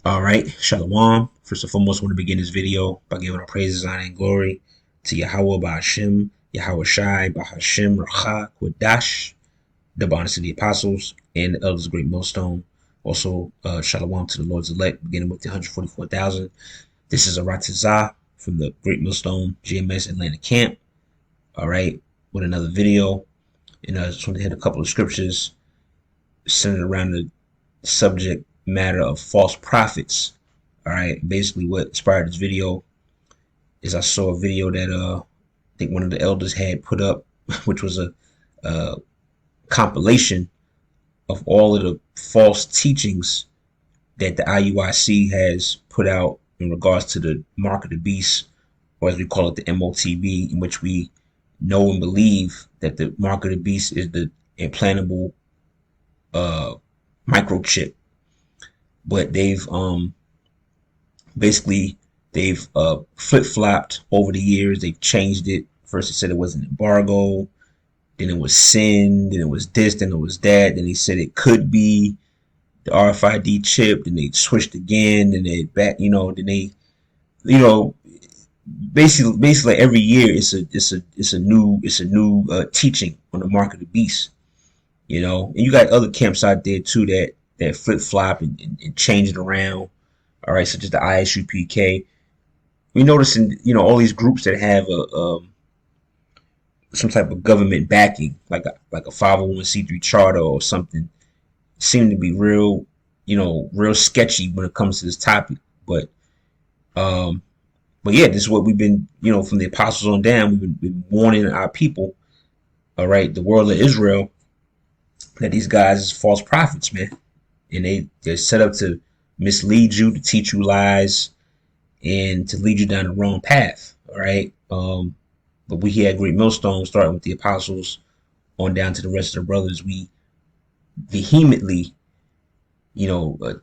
All right, Shalom. First and foremost, I want to begin this video by giving our praises, honor, and glory to Yahweh Ba'Hashem, Yahweh Shai, Ba'Hashem, Racha, Quadash, the bonus of the apostles, and the elders of Great Millstone. Also, Shalom to the Lord's elect, beginning with the 144,000. This is a Ratazah from the Great Millstone GMS Atlanta camp. All right, with another video. And I just want to hit a couple of scriptures centered around the subject matter of false prophets. All right, basically what inspired this video is I saw a video that I think one of the elders had put up, which was a compilation of all of the false teachings that the IUIC has put out in regards to the mark of the beast, or as we call it, the MOTB, in which we know and believe that the mark of the beast is the implantable microchip. But they've they've flip-flopped over the years. They've changed it. First they said it was an embargo, then it was sin, then it was this, then it was that, then they said it could be the RFID chip, then they switched again, then they back, then they, basically every year it's a new teaching on the mark of the beast, and you got other camps out there too that flip flop and change it around. All right, such as the ISUPK. We notice in all these groups that have some type of government backing, like a 501c3 charter or something, seem to be real sketchy when it comes to this topic. But yeah, this is what we've been, from the apostles on down. We've been warning our people, all right, the world of Israel, that these guys is false prophets, man. And they're set up to mislead you, to teach you lies, and to lead you down the wrong path. All right. But we here at Great Millstone, starting with the apostles on down to the rest of the brothers, we vehemently,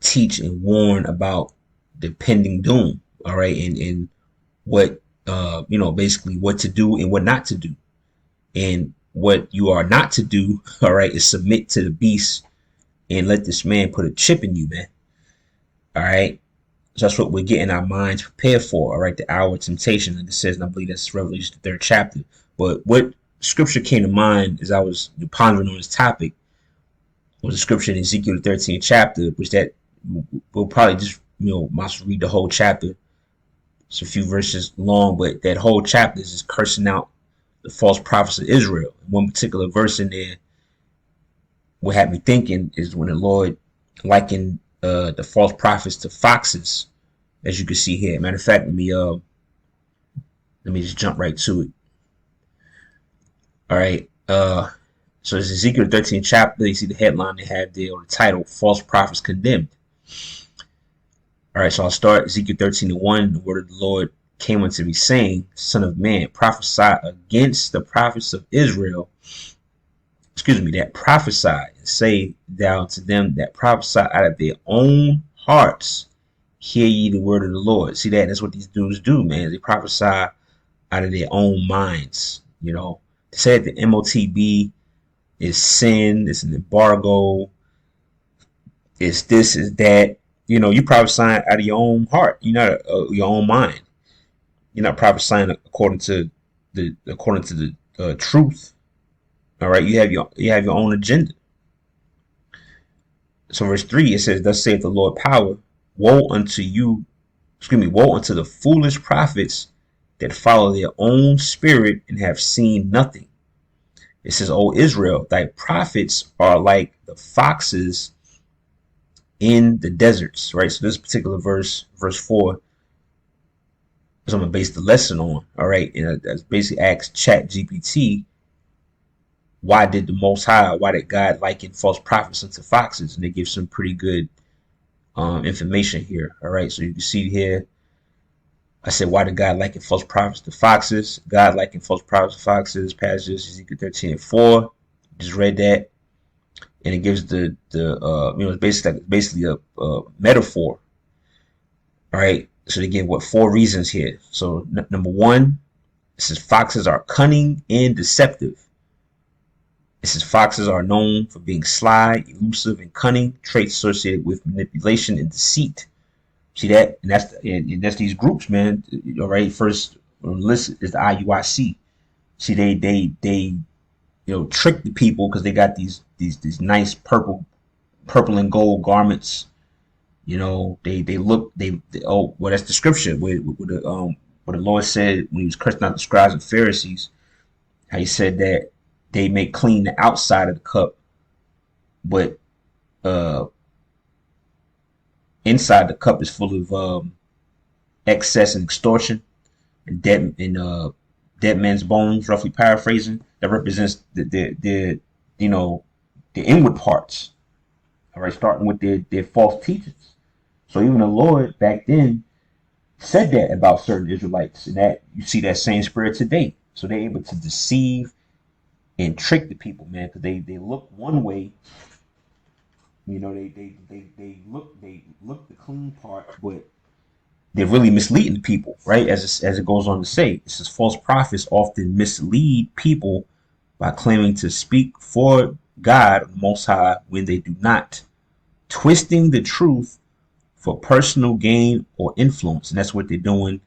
teach and warn about the pending doom. All right. And what, basically what to do and what not to do. And what you are not to do, all right, is submit to the beast and let this man put a chip in you, man. All right. So that's what we're getting our minds prepared for. All right. The hour of temptation. Like it says, and I believe that's Revelation, the 3rd chapter. But what scripture came to mind as I was pondering on this topic was a scripture in Ezekiel, the 13th chapter, which that we'll probably just, must read the whole chapter. It's a few verses long, but that whole chapter is just cursing out the false prophets of Israel. One particular verse in there, what had me thinking is when the Lord likened the false prophets to foxes, as you can see here. Matter of fact, let me just jump right to it. All right. So it's Ezekiel 13th chapter. You see the headline they have there, or the title, "False Prophets Condemned." All right. So I'll start Ezekiel 13:1. The word of the Lord came unto me, saying, "Son of man, prophesy against the prophets of Israel." That prophesy, and say thou to them that prophesy out of their own hearts, hear ye the word of the Lord. See that? That's what these dudes do, man. They prophesy out of their own minds. They say that the MOTB is sin, it's an embargo, it's this, is that. You prophesying out of your own heart. You're not your own mind. You're not prophesying according to the truth. All right, you have your own agenda. So verse 3, it says, "Thus saith the Lord power, woe unto the foolish prophets that follow their own spirit and have seen nothing." It says, "O Israel, thy prophets are like the foxes in the deserts." Right. So this particular verse 4, is I'm gonna base the lesson on. All right, and that's basically asked Chat GPT, why did God liken false prophets unto foxes? And they give some pretty good information here. All right, so you can see here, I said, why did God liken false prophets to foxes? God likened false prophets to foxes. Passages Ezekiel 13:4. Just read that, and it gives it's basically a metaphor. All right, so they give 4 reasons here. So number 1, it says foxes are cunning and deceptive. It says foxes are known for being sly, elusive, and cunning, traits associated with manipulation and deceit. See that, and that's these groups, man. All right, first on the list is the IUIC. See, they trick the people because they got these nice purple and gold garments. They look they oh well, that's the scripture where the Lord said when he was cursing out the scribes and Pharisees, how he said that they may clean the outside of the cup, but uh inside the cup is full of excess and extortion and dead man's bones, roughly paraphrasing. That represents the you know the inward parts. All right, starting with their false teachings. So even the Lord back then said that about certain Israelites, and that you see that same spirit today. So they're able to deceive and trick the people, man, because they look one way. They look the clean part, but they're really misleading the people, right? As it goes on to say, it says false prophets often mislead people by claiming to speak for God Most High when they do not, twisting the truth for personal gain or influence. And that's what they're doing,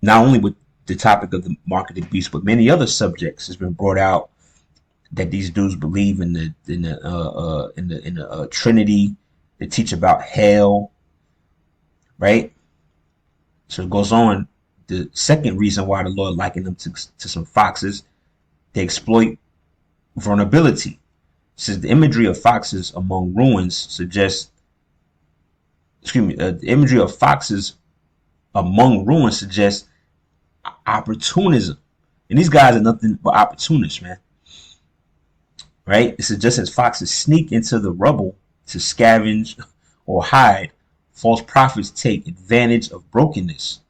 not only with the topic of the mark of the beast, but many other subjects has been brought out that these dudes believe in the Trinity. They teach about hell, right? So it goes on. The second reason why the Lord likened them to some foxes, they exploit vulnerability. It says the imagery of foxes among ruins suggests, the imagery of foxes among ruins suggests opportunism. And these guys are nothing but opportunists, man. Right? It suggests as foxes sneak into the rubble to scavenge or hide, false prophets take advantage of brokenness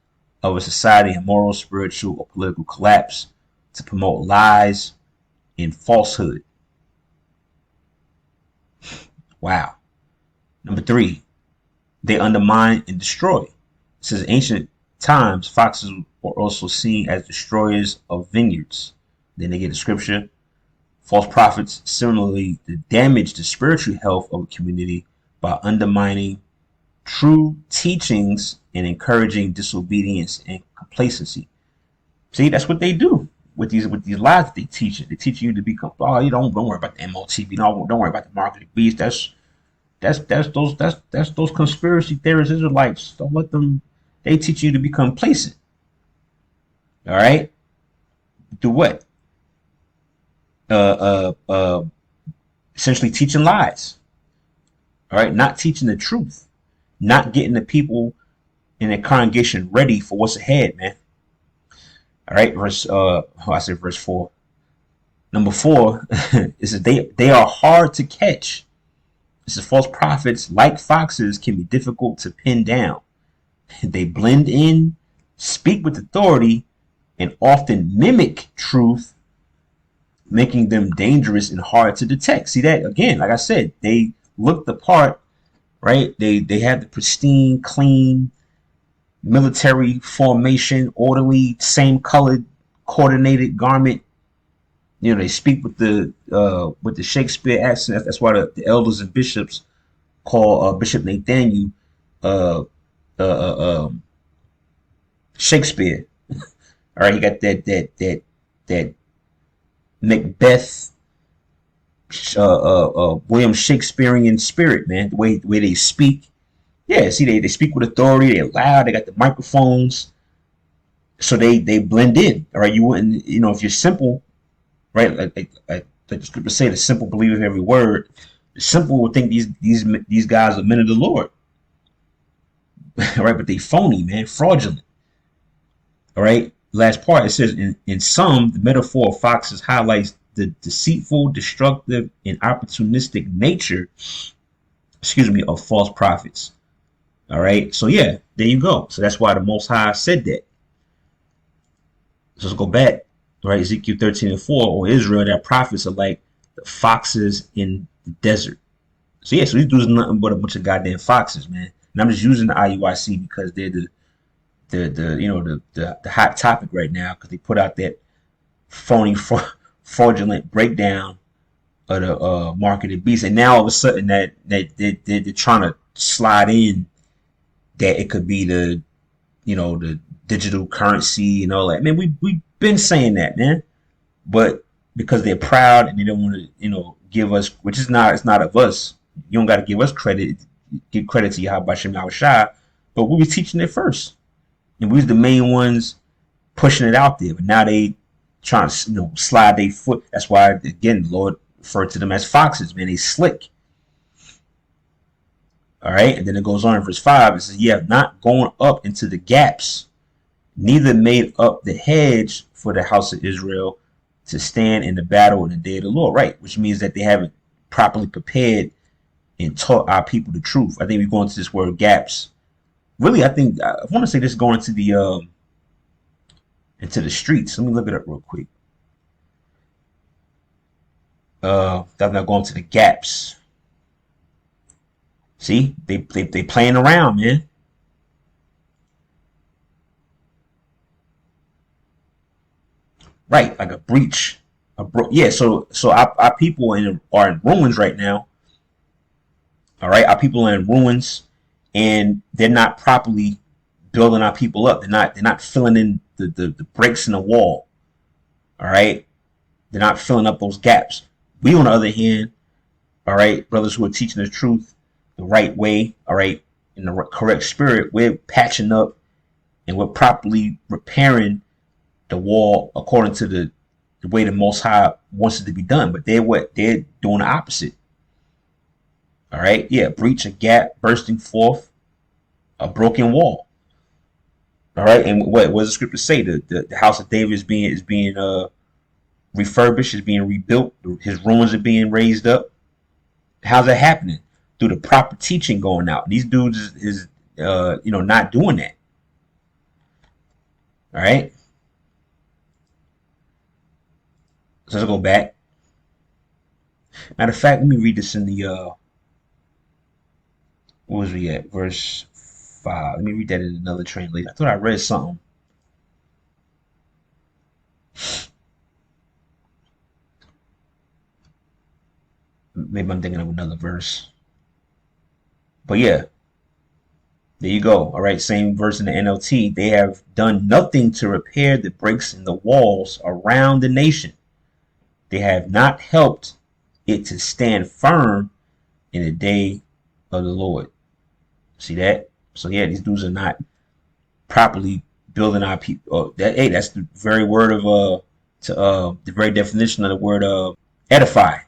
of a society in moral, spiritual, or political collapse to promote lies and falsehood. Wow. Number 3, they undermine and destroy. It says ancient times, foxes were also seen as destroyers of vineyards. Then they get the scripture. False prophets similarly damage the spiritual health of a community by undermining true teachings and encouraging disobedience and complacency. See, that's what they do with these lies that they teach. They teach you to become, oh, you don't worry about the MOTB, no, don't worry about the mark of the beast. That's those conspiracy theorists, Israelites. Don't let them. They teach you to become complacent. All right. Do what? Essentially teaching lies. All right, not teaching the truth, not getting the people in the congregation ready for what's ahead, man. All right, verse 4. Number 4 is that they are hard to catch. This is false prophets, like foxes, can be difficult to pin down. They blend in, speak with authority, and often mimic truth, making them dangerous and hard to detect. See that again, like I said, they look the part, right? They have the pristine, clean, military formation, orderly, same colored, coordinated garment. They speak with the Shakespeare accent. That's why the elders and bishops call Bishop Nathaniel uh, uh, uh, um, Shakespeare. All right, he got that Macbeth, William Shakespearean spirit, man. The way they speak. Yeah, see, they speak with authority. They're loud. They got the microphones, so they blend in. All right, you wouldn't, if you're simple, right? Like the scripture say, the simple believe every word. The simple would think these guys are men of the Lord, right? But they phony, man, fraudulent. All right. Last part, it says in some, the metaphor of foxes highlights the deceitful, destructive, and opportunistic nature, of false prophets. All right. So yeah, there you go. So that's why the Most High said that. So let's go back. Right, Ezekiel 13:4, or Israel, that prophets are like the foxes in the desert. So yeah, so these dudes are nothing but a bunch of goddamn foxes, man. And I'm just using the IUIC because they're the hot topic right now, because they put out that phony fraudulent breakdown of the market of beast, and now all of a sudden that they're trying to slide in that it could be the digital currency and all that. Man, we've been saying that, man. But because they're proud and they don't want to, give us, which is not, it's not of us. You don't got to give us credit. Give credit to Yahweh Shem Shai, but we were teaching it first, and we was the main ones pushing it out there. But now they trying to, slide their foot. That's why, again, the Lord referred to them as foxes. Man, they slick. All right, and then it goes on in verse 5. It says, "Ye have not gone up into the gaps, neither made up the hedge for the house of Israel to stand in the battle in the day of the Lord." Right, which means that they haven't properly prepared and taught our people the truth. I think we go into this word gaps. Really, I want to say this is going into the streets. Let me look it up real quick. That's not going to the gaps. See, they playing around, man. Right, like a breach. Yeah, so our people are in ruins right now. All right, our people are in ruins, and they're not properly building our people up. They're not filling in the breaks in the wall. All right, they're not filling up those gaps. We, on the other hand, all right, brothers who are teaching the truth the right way, all right, in the correct spirit, we're patching up and we're properly repairing the wall according to the way the Most High wants it to be done. But they're doing the opposite. All right, yeah, breach, a gap, bursting forth, a broken wall. All right, and what does the scripture say? The house of David is being refurbished, is being rebuilt. His ruins are being raised up. How's that happening? Through the proper teaching going out. These dudes is not doing that. All right. So let's go back. Matter of fact, let me read this in the what was we at? Verse 5. Let me read that in another translation. I thought I read something. Maybe I'm thinking of another verse. But yeah, there you go. All right, same verse in the NLT. "They have done nothing to repair the breaks in the walls around the nation. They have not helped it to stand firm in the day of the Lord." See that? So yeah, these dudes are not properly building our people. That's the very word of the very definition of the word edify,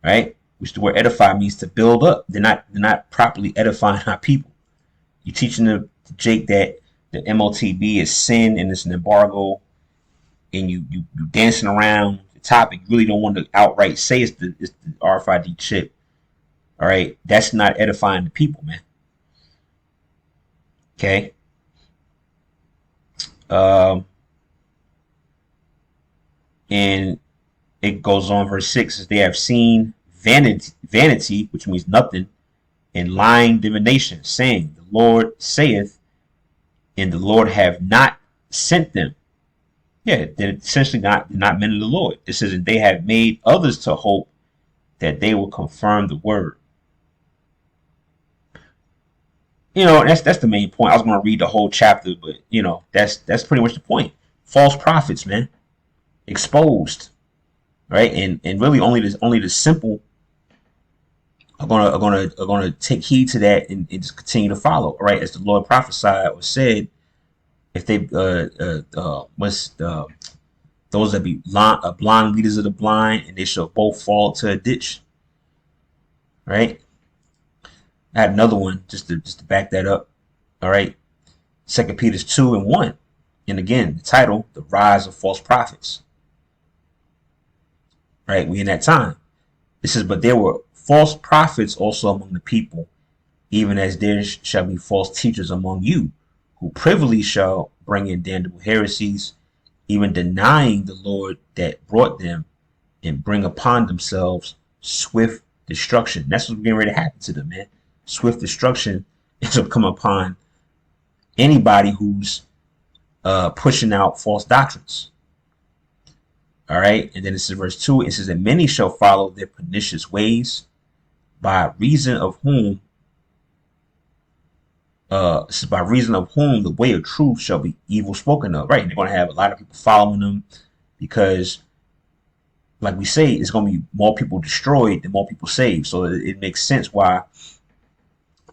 right? Which the word edify means to build up. They're not properly edifying our people. You're teaching the Jake that the MOTB is sin and it's an embargo, and you dancing around the topic. You really don't want to outright say it's the RFID chip. All right, that's not edifying the people, man. Okay. And it goes on, verse 6, as "They have seen vanity, which means nothing, and lying divination, saying, The Lord saith, and the Lord have not sent them." Yeah, they're essentially not men of the Lord. It says, "And they have made others to hope that they will confirm the word." That's the main point. I was going to read the whole chapter, but that's pretty much the point. False prophets, man, exposed, right? And really only the simple are gonna take heed to that and just continue to follow, right? As the Lord prophesied or said, if they those that be blind leaders of the blind, and they shall both fall to a ditch, right? I had another one just to back that up. All right. 2 Peter 2:1. And again, the title, "The Rise of False Prophets." Right? We in that time. It says, "But there were false prophets also among the people, even as there shall be false teachers among you, who privily shall bring in damnable heresies, even denying the Lord that brought them, and bring upon themselves swift destruction." That's what's getting ready to happen to them, man. Swift destruction is to come upon anybody who's pushing out false doctrines. All right, and then this is verse 2. It says, "And many shall follow their pernicious ways, by reason of whom This is by reason of whom the way of truth shall be evil spoken of. Right? And they're going to have a lot of people following them because, like we say, it's going to be more people destroyed than more people saved. So it makes sense why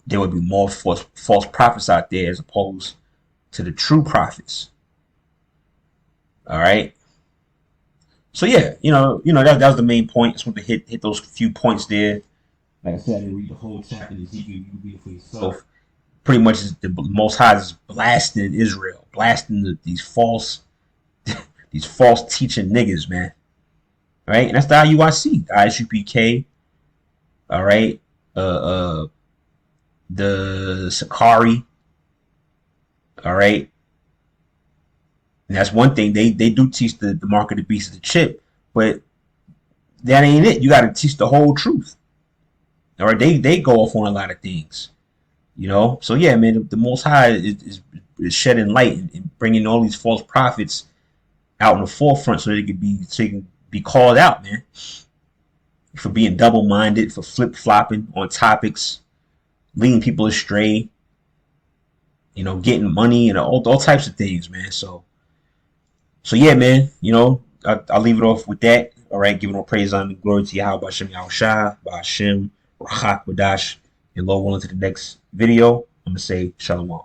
there would be more false prophets out there as opposed to the true prophets. All right. So yeah, that was the main point. Just want to hit those few points there. Like I said, I didn't read the whole chapter in Ezekiel. You can read it for yourself. Pretty much, the Most High is blasting Israel, blasting these false teaching niggas, man. All right, and that's the IUIC, the ISUPK. All right, the Sakari. All right, and that's one thing they do teach the mark of the beast of the chip, but that ain't it. You got to teach the whole truth. All right, they go off on a lot of things, So yeah, man, the Most High is shedding light and bringing all these false prophets out in the forefront so they can be called out, man, for being double minded, for flip flopping on topics, leading people astray, getting money and all types of things, man. So yeah, man, I'll leave it off with that. All right, giving all praise, honor, and glory to Yahweh, Bashem, Yahushua, Bashem, Rahak, Wadash, and Lord willing to the next video. I'm going to say Shalom.